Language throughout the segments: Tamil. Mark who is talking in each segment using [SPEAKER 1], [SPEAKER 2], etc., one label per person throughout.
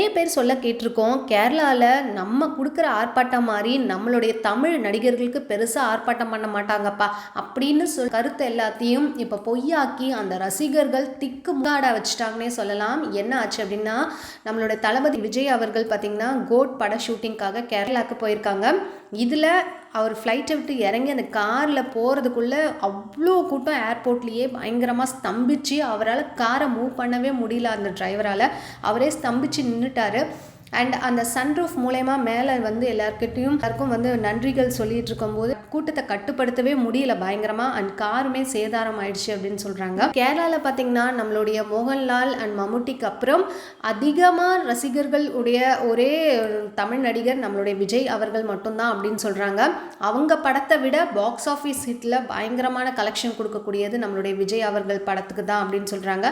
[SPEAKER 1] நிறைய பேர் சொல்ல கேட்டிருக்கோம், கேரளாவில் நம்ம கொடுக்குற ஆர்ப்பாட்டம் மாதிரி நம்மளுடைய தமிழ் நடிகர்களுக்கு பெருசாக ஆர்ப்பாட்டம் பண்ண மாட்டாங்கப்பா அப்படின்னு கருத்து எல்லாத்தையும் இப்போ பொய்யாக்கி அந்த ரசிகர்கள் திக்கு முகாட வச்சுட்டாங்கன்னே சொல்லலாம். என்ன ஆச்சு அப்படின்னா, நம்மளோட தளபதி விஜய் அவர்கள் பார்த்திங்கன்னா கோட் பட ஷூட்டிங்காக கேரளாவுக்கு போயிருக்காங்க. இதில் அவர் ஃப்ளைட்டை விட்டு இறங்கி அந்த காரில் போகிறதுக்குள்ளே அவ்வளோ கூட்டம் ஏர்போர்ட்லேயே பயங்கரமாக ஸ்தம்பிச்சு அவரால் காரை மூவ் பண்ணவே முடியல. அந்த டிரைவரால் அவரே ஸ்தம்பிச்சு நின்றுட்டார். அண்ட் அந்த சன்ரூஃப் மூலயமா மேலே எல்லாருக்கும் நன்றிகள் சொல்லிட்டு இருக்கும்போது கூட்டத்தை கட்டுப்படுத்தவே முடியல பயங்கரமாக. அண்ட் காருமே சேதாரம் ஆயிடுச்சு அப்படின்னு சொல்கிறாங்க. கேரளாவில் பார்த்தீங்கன்னா நம்மளுடைய மோகன்லால் அண்ட் மம்முட்டிக்கு அப்புறம் அதிகமாக ரசிகர்கள் உடைய ஒரே தமிழ் நடிகர் நம்மளுடைய விஜய் அவர்கள் மட்டும்தான் அப்படின்னு சொல்கிறாங்க. அவங்க படத்தை விட பாக்ஸ் ஆஃபீஸ் ஹிட்டில் பயங்கரமான கலெக்ஷன் கொடுக்கக்கூடியது நம்மளுடைய விஜய் அவர்கள் படத்துக்கு தான் அப்படின்னு சொல்கிறாங்க.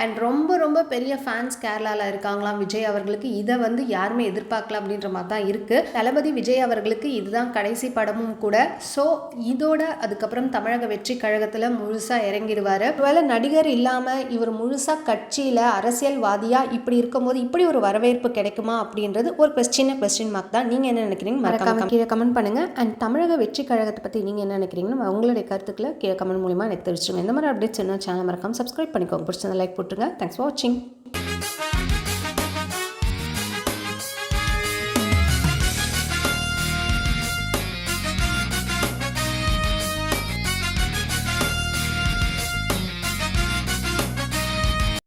[SPEAKER 1] அண்ட் ரொம்ப ரொம்ப பெரிய ஃபேன்ஸ் கேரளாவில் இருக்காங்களாம் விஜய் அவர்களுக்கு. இதை யாருமே எதிர்பார்க்கல அப்படின்ற மாதிரி தான் இருக்குது. தளபதி விஜய் அவர்களுக்கு இதுதான் கடைசி படமும் கூட. ஸோ இதோட அதுக்கப்புறம் தமிழக வெற்றி கழகத்தில் முழுசாக இறங்கிடுவார். ஒருவேளை நடிகர் இல்லாமல் இவர் முழுசாக கட்சியில் அரசியல்வாதியாக இப்படி இருக்கும்போது இப்படி ஒரு வரவேற்பு கிடைக்குமா அப்படின்றது ஒரு கொஸ்டின் மார்க் தான். நீங்கள் என்ன நினைக்கிறீங்க மறக்காம கீழே கமெண்ட் பண்ணுங்கள். அண்ட் தமிழக வெற்றி கழகத்தை பற்றி நீங்கள் என்ன நினைக்கிறீங்கன்னு உங்களுடைய கருத்துக்களை கீழே கமெண்ட் மூலிமா எனக்கு தெரிவிச்சுருங்க. இந்த மாதிரி அப்டேட்ஸ் என்ன சேனல் மறக்காம சப்ஸ்கிரைப் பண்ணிக்கோங்க. பிடிச்சதை லைக் போட்டுருங்க. தேங்க்ஸ் ஃபார் வாட்சிங்.